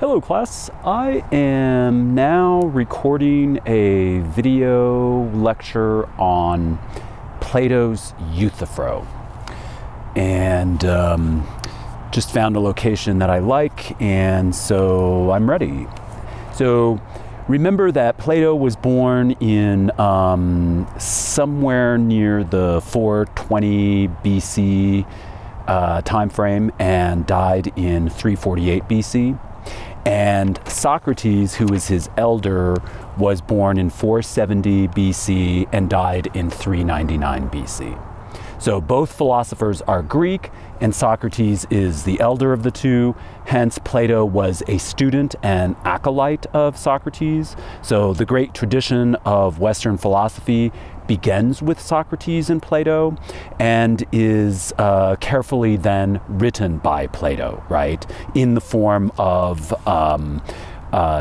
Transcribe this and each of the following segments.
Hello class, I am now recording a video lecture on Plato's Euthyphro, and just found a location that I like, and so I'm ready. So remember that Plato was born in somewhere near the 420 BC time frame and died in 348 BC. And Socrates, who is his elder, was born in 470 BC and died in 399 BC. So both philosophers are Greek, and Socrates is the elder of the two. Hence, Plato was a student and acolyte of Socrates. So the great tradition of Western philosophy begins with Socrates and Plato and is carefully then written by Plato, right, in the form of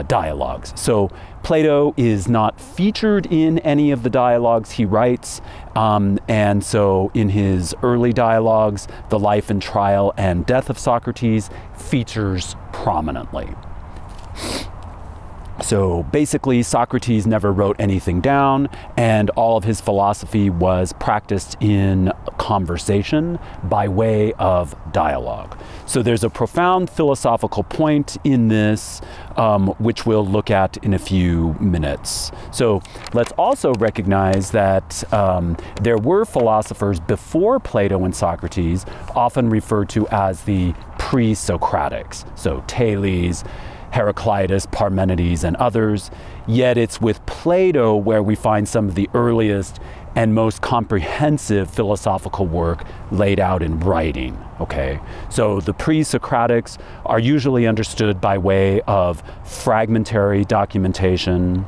dialogues. So Plato is not featured in any of the dialogues he writes, and so in his early dialogues, the life and trial and death of Socrates features prominently. So basically, Socrates never wrote anything down, and all of his philosophy was practiced in conversation by way of dialogue. So there's a profound philosophical point in this, which we'll look at in a few minutes. So let's also recognize that there were philosophers before Plato and Socrates, often referred to as the pre-Socratics. So Thales, Heraclitus, Parmenides, and others, yet it's with Plato where we find some of the earliest and most comprehensive philosophical work laid out in writing, okay? So the pre-Socratics are usually understood by way of fragmentary documentation,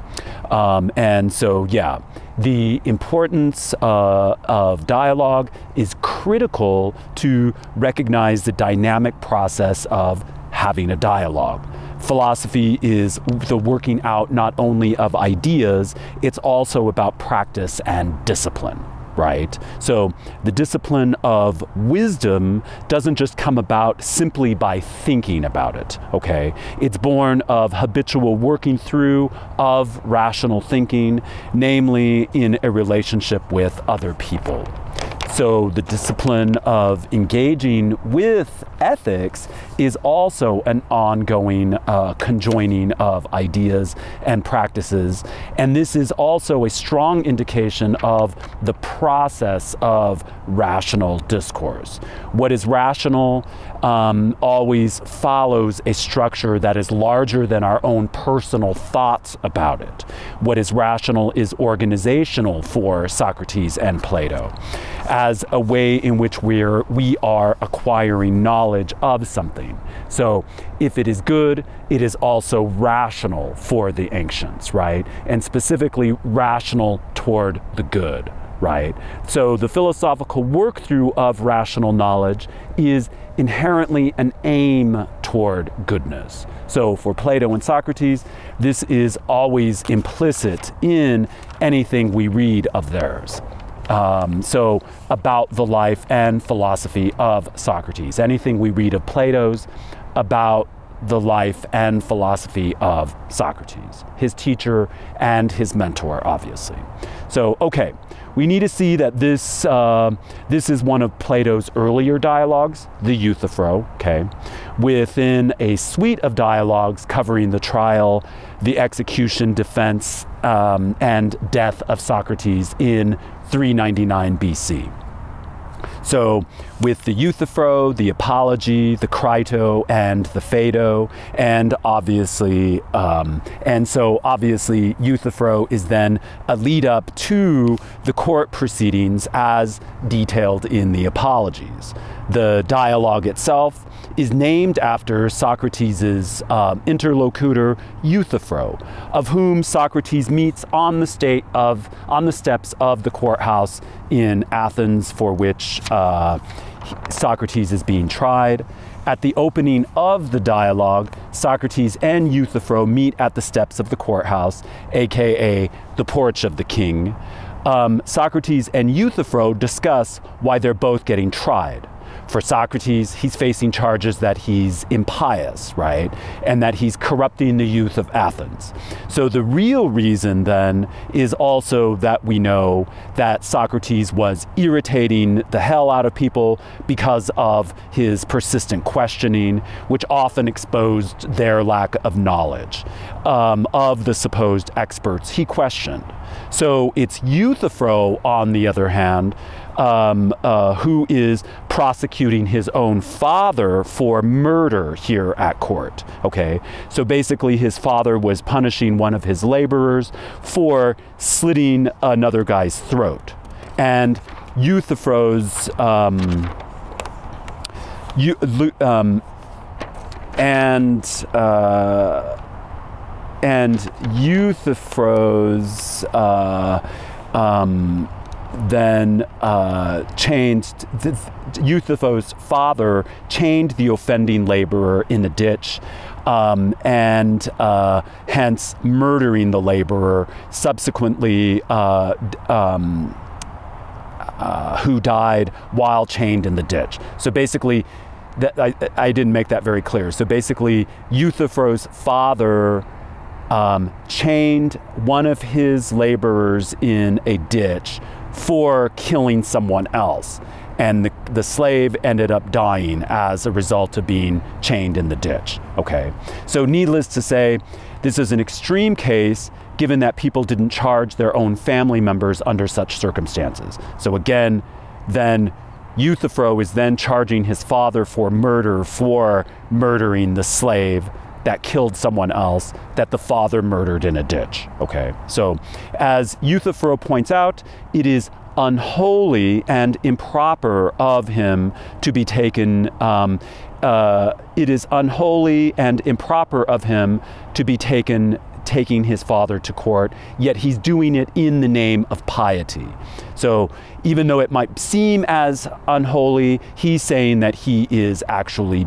and so, yeah, the importance of dialogue is critical to recognize the dynamic process of having a dialogue. Philosophy is the working out not only of ideas, it's also about practice and discipline, right? So the discipline of wisdom doesn't just come about simply by thinking about it, okay? It's born of habitual working through of rational thinking, namely in a relationship with other people. So the discipline of engaging with ethics is also an ongoing conjoining of ideas and practices. And this is also a strong indication of the process of rational discourse. What is rational always follows a structure that is larger than our own personal thoughts about it. What is rational is organizational for Socrates and Plato, as a way in which we are acquiring knowledge of something. So if it is good, it is also rational for the ancients, right? And specifically rational toward the good, right? So the philosophical work through of rational knowledge is inherently an aim toward goodness. So for Plato and Socrates, this is always implicit in anything we read of theirs. So about the life and philosophy of Socrates. Anything we read of Plato's about the life and philosophy of Socrates, his teacher and his mentor, obviously. So, okay, we need to see that this is one of Plato's earlier dialogues, the Euthyphro, okay, within a suite of dialogues covering the trial, the execution, defense, and death of Socrates in 399 BC. So with the Euthyphro, the Apology, the Crito, and the Phaedo, and obviously, obviously Euthyphro is then a lead up to the court proceedings as detailed in the Apologies. The dialogue itself is named after Socrates' interlocutor Euthyphro, of whom Socrates meets on the steps of the courthouse in Athens, for which Socrates is being tried. At the opening of the dialogue, Socrates and Euthyphro meet at the steps of the courthouse, aka the porch of the king. Socrates and Euthyphro discuss why they're both getting tried. For Socrates, he's facing charges that he's impious, right? And that he's corrupting the youth of Athens. So the real reason then is also that we know that Socrates was irritating the hell out of people because of his persistent questioning, which often exposed their lack of knowledge of the supposed experts he questioned. So it's Euthyphro, on the other hand, who is prosecuting his own father for murder here at court. Okay, so basically his father was punishing one of his laborers for slitting another guy's throat, and Euthyphro's Euthyphro's father chained the offending laborer in a ditch, and hence murdering the laborer, subsequently who died while chained in the ditch. So basically, I didn't make that very clear. So basically, Euthyphro's father chained one of his laborers in a ditch for killing someone else, and the slave ended up dying as a result of being chained in the ditch. Okay, so needless to say, this is an extreme case given that people didn't charge their own family members under such circumstances. So again, then Euthyphro is then charging his father for murdering the slave that killed someone else that the father murdered in a ditch. Okay, so as Euthyphro points out, it is unholy and improper of him to be taken. It is unholy and improper of him to be taking his father to court, yet he's doing it in the name of piety. So even though it might seem as unholy, he's saying that he is actually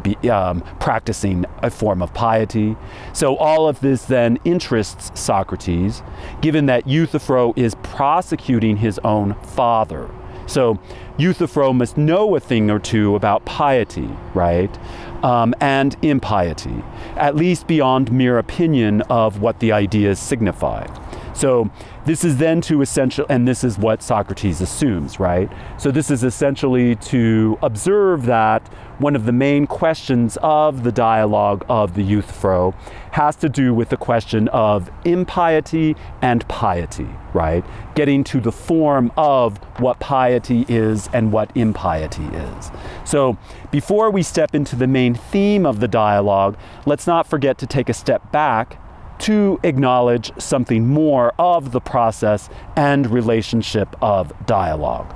practicing a form of piety. So all of this then interests Socrates, given that Euthyphro is prosecuting his own father. So Euthyphro must know a thing or two about piety, right? And impiety, at least beyond mere opinion of what the ideas signify. So this is then to and this is what Socrates assumes, right? So this is essentially to observe that one of the main questions of the dialogue of the Euthyphro has to do with the question of impiety and piety, right? Getting to the form of what piety is and what impiety is. So before we step into the main theme of the dialogue, let's not forget to take a step back to acknowledge something more of the process and relationship of dialogue.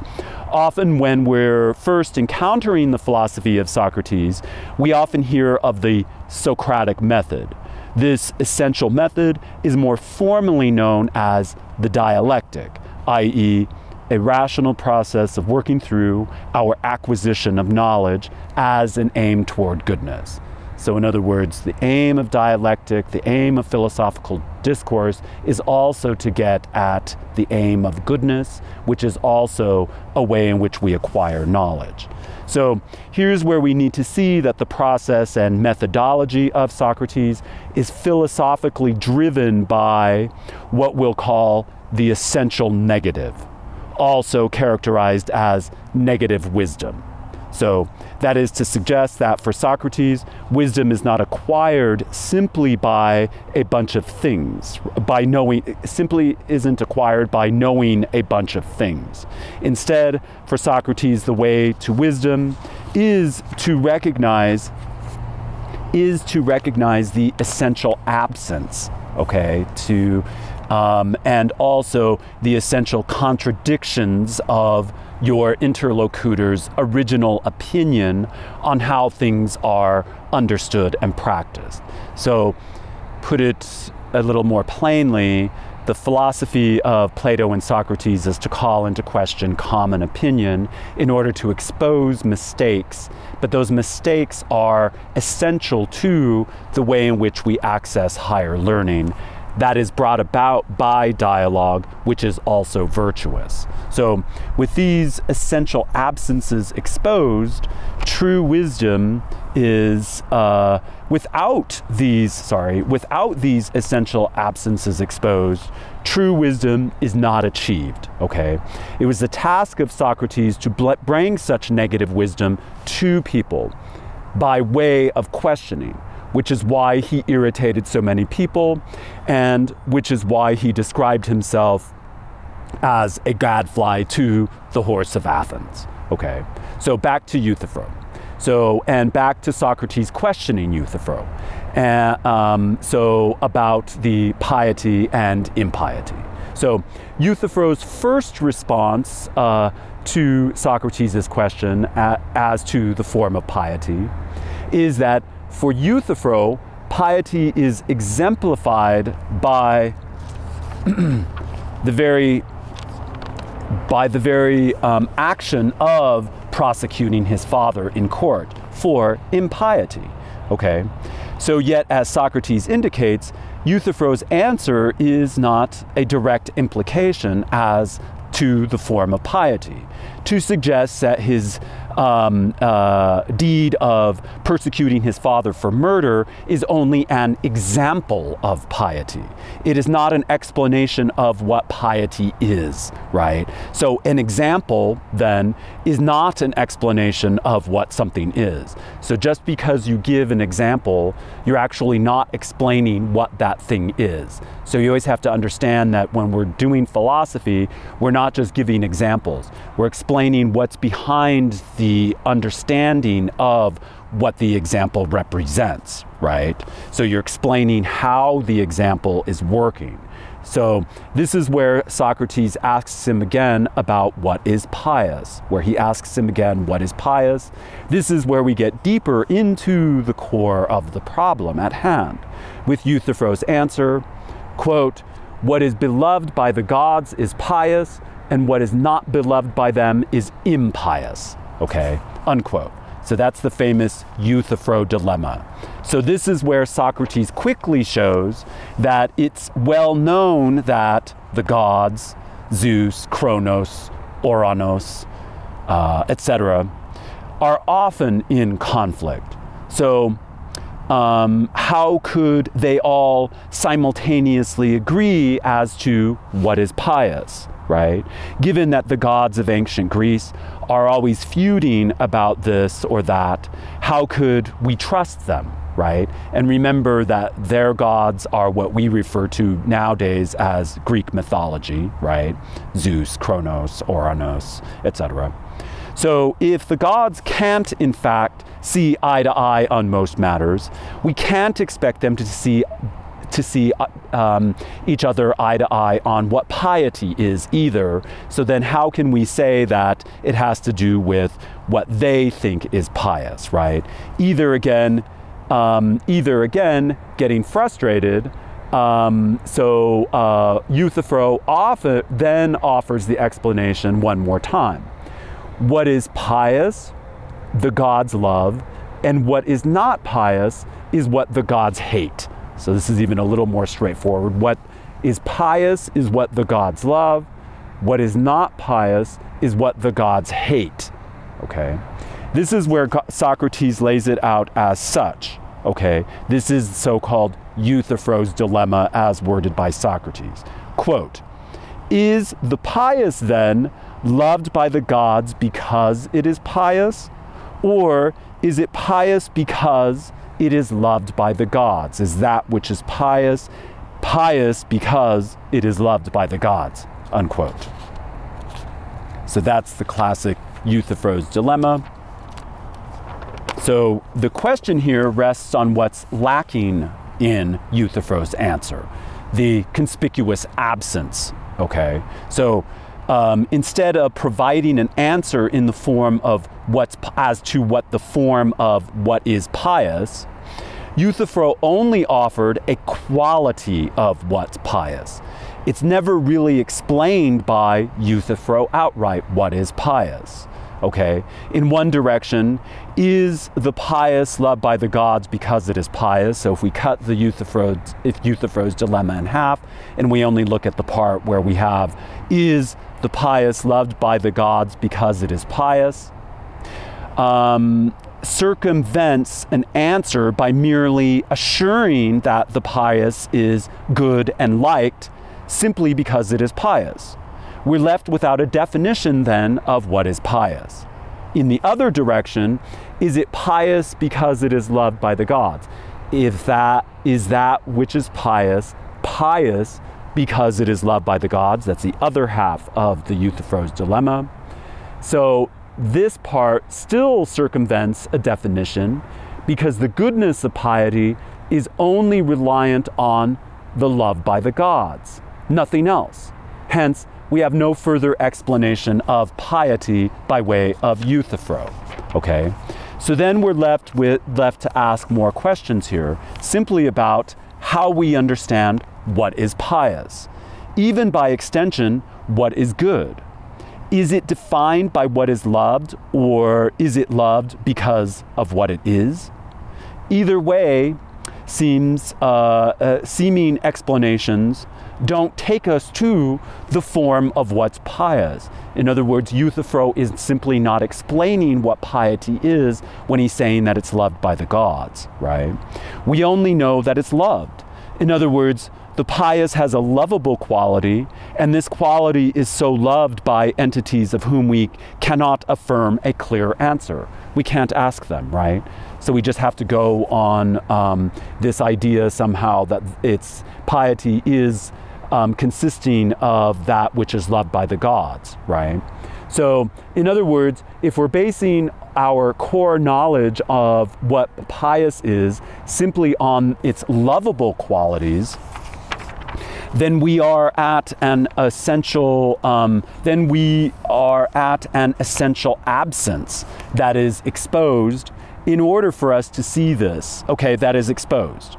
Often when we're first encountering the philosophy of Socrates, we often hear of the Socratic method. This essential method is more formally known as the dialectic, i.e., a rational process of working through our acquisition of knowledge as an aim toward goodness. So in other words, the aim of dialectic, the aim of philosophical discourse is also to get at the aim of goodness, which is also a way in which we acquire knowledge. So here's where we need to see that the process and methodology of Socrates is philosophically driven by what we'll call the essential negative, also characterized as negative wisdom. So that is to suggest that for Socrates, wisdom is not acquired simply by a bunch of things, simply isn't acquired by knowing a bunch of things. Instead, for Socrates, the way to wisdom is to recognize the essential absence, okay, and also the essential contradictions of your interlocutor's original opinion on how things are understood and practiced. So, put it a little more plainly, the philosophy of Plato and Socrates is to call into question common opinion in order to expose mistakes, but those mistakes are essential to the way in which we access higher learning, that is brought about by dialogue, which is also virtuous. So with these essential absences exposed, true wisdom is without these essential absences exposed, true wisdom is not achieved, okay? It was the task of Socrates to bring such negative wisdom to people by way of questioning, which is why he irritated so many people, and which is why he described himself as a gadfly to the horse of Athens, okay? So back to Euthyphro. And back to Socrates questioning Euthyphro. So about the piety and impiety. So Euthyphro's first response to Socrates' question as to the form of piety is that for Euthyphro, piety is exemplified by the very action of prosecuting his father in court for impiety, okay? So yet, as Socrates indicates, Euthyphro's answer is not a direct implication as to the form of piety, to suggest that his deed of persecuting his father for murder is only an example of piety. It is not an explanation of what piety is, right? So an example, then, is not an explanation of what something is. So just because you give an example, you're actually not explaining what that thing is. So you always have to understand that when we're doing philosophy, we're not just giving examples. We're explaining what's behind the understanding of what the example represents, right? So you're explaining how the example is working. So this is where Socrates asks him again about what is pious, where he asks him again what is pious. This is where we get deeper into the core of the problem at hand, with Euthyphro's answer, quote, "What is beloved by the gods is pious, and what is not beloved by them is impious," okay, unquote. So that's the famous Euthyphro dilemma. So this is where Socrates quickly shows that it's well known that the gods, Zeus, Kronos, Ouranos, etc., are often in conflict. So how could they all simultaneously agree as to what is pious, right? Given that the gods of ancient Greece are always feuding about this or that, how could we trust them, right? And remember that their gods are what we refer to nowadays as Greek mythology, right? Zeus, Kronos, Ouranos, etc. So if the gods can't, in fact, see eye to eye on most matters, we can't expect them to see each other eye to eye on what piety is either. So then how can we say that it has to do with what they think is pious, right? Either again, getting frustrated. Euthyphro often then offers the explanation one more time. What is pious, the gods love, and what is not pious is what the gods hate. So this is even a little more straightforward. What is pious is what the gods love. What is not pious is what the gods hate, okay? This is where Socrates lays it out as such, okay? This is so-called Euthyphro's dilemma as worded by Socrates. Quote, "Is the pious then loved by the gods because it is pious? Or is it pious because it is loved by the gods? Is that which is pious, pious because it is loved by the gods?" Unquote. So that's the classic Euthyphro's dilemma. So the question here rests on what's lacking in Euthyphro's answer, the conspicuous absence, okay? So instead of providing an answer in the form of as to what the form of what is pious, Euthyphro only offered a quality of what's pious. It's never really explained by Euthyphro outright what is pious. okay? In one direction, is the pious loved by the gods because it is pious? So if we cut the Euthyphro's dilemma in half, and we only look at the part where we have, is the pious loved by the gods because it is pious? Circumvents an answer by merely assuring that the pious is good and liked simply because it is pious. We're left without a definition then of what is pious. In the other direction, is it pious because it is loved by the gods? If that is that which is pious, pious because it is loved by the gods, that's the other half of the Euthyphro's dilemma. So this part still circumvents a definition because the goodness of piety is only reliant on the love by the gods, nothing else. Hence, we have no further explanation of piety by way of Euthyphro. Okay, so then we're left to ask more questions here, simply about how we understand what is pious. Even by extension, what is good? Is it defined by what is loved, or is it loved because of what it is? Either way, seeming explanations don't take us to the form of what's pious. In other words, Euthyphro is simply not explaining what piety is when he's saying that it's loved by the gods, right? We only know that it's loved. In other words, the pious has a lovable quality, and this quality is so loved by entities of whom we cannot affirm a clear answer. We can't ask them, right? So we just have to go on this idea somehow that its piety is consisting of that which is loved by the gods, right? So, in other words, if we're basing our core knowledge of what pious is simply on its lovable qualities, then we are at an essential absence that is exposed in order for us to see this. Okay, that is exposed.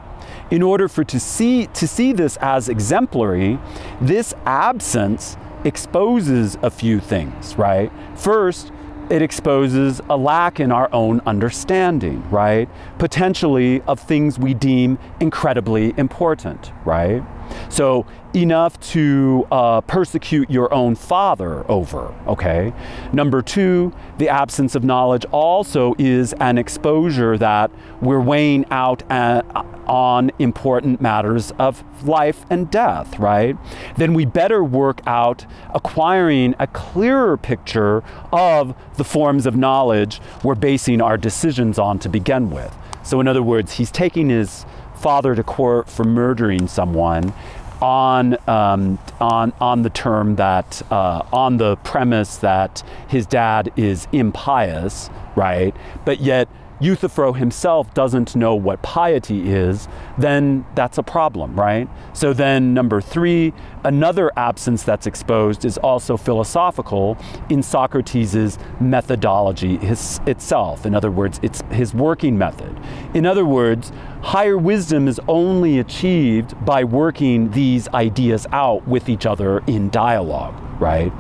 In order to see this as exemplary, this absence exposes a few things, right? First, it exposes a lack in our own understanding, right? Potentially of things we deem incredibly important, right? So enough to persecute your own father over, okay? Number two, the absence of knowledge also is an exposure that we're weighing out on important matters of life and death, right? Then we better work out acquiring a clearer picture of the forms of knowledge we're basing our decisions on to begin with. So in other words, he's taking his father to court for murdering someone on the term that on the premise that his dad is impious, right? But yet Euthyphro himself doesn't know what piety is, then that's a problem, right? So then number three, another absence that's exposed is also philosophical in Socrates' methodology itself. In other words, it's his working method. In other words, higher wisdom is only achieved by working these ideas out with each other in dialogue, right?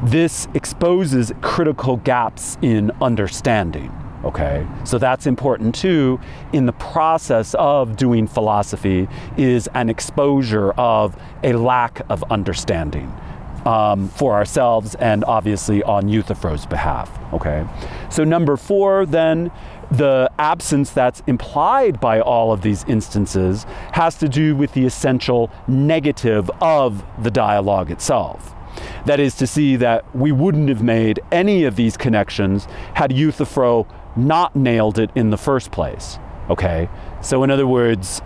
This exposes critical gaps in understanding. Okay, so that's important too. In the process of doing philosophy is an exposure of a lack of understanding for ourselves and obviously on Euthyphro's behalf. Okay, so number four, then, the absence that's implied by all of these instances has to do with the essential negative of the dialogue itself. That is to see that we wouldn't have made any of these connections had Euthyphro not nailed it in the first place, okay? So in other words,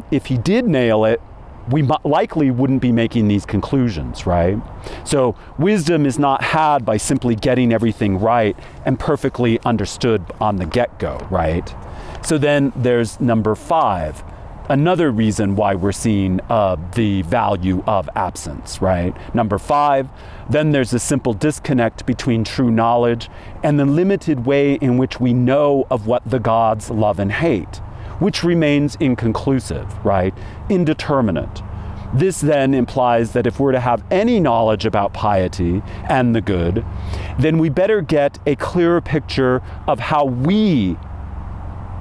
if he did nail it, we likely wouldn't be making these conclusions, right? So wisdom is not had by simply getting everything right and perfectly understood on the get-go, right? So then there's number five, another reason why we're seeing the value of absence, right? Number five, then there's a simple disconnect between true knowledge and the limited way in which we know of what the gods love and hate, which remains inconclusive, right? Indeterminate. This then implies that if we're to have any knowledge about piety and the good, then we better get a clearer picture of how we,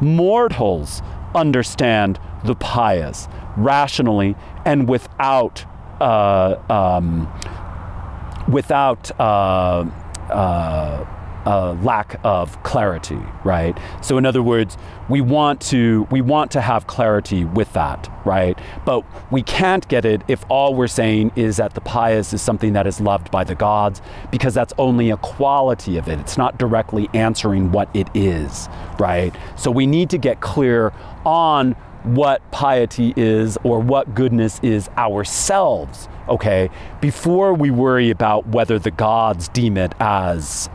mortals, understand the pious, rationally and without lack of clarity, right? So in other words, we want to have clarity with that, right? But we can't get it if all we're saying is that the pious is something that is loved by the gods, because that's only a quality of it. It's not directly answering what it is, right? So we need to get clear on what piety is or what goodness is ourselves, okay, before we worry about whether the gods deem it as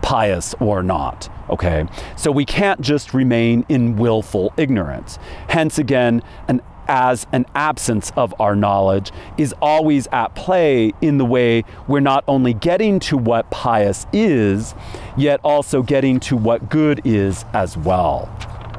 pious or not, okay? So we can't just remain in willful ignorance. Hence again, as an absence of our knowledge is always at play in the way we're not only getting to what pious is, yet also getting to what good is as well.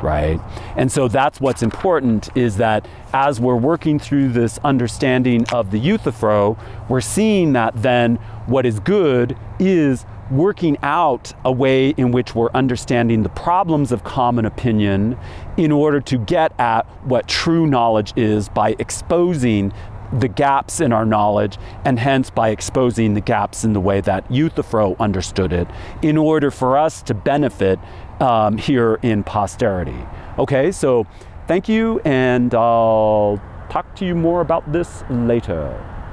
Right? And so that's what's important, is that as we're working through this understanding of the Euthyphro, we're seeing that then what is good is working out a way in which we're understanding the problems of common opinion in order to get at what true knowledge is by exposing the gaps in our knowledge, and hence by exposing the gaps in the way that Euthyphro understood it, in order for us to benefit here in posterity. Okay, so thank you, and I'll talk to you more about this later.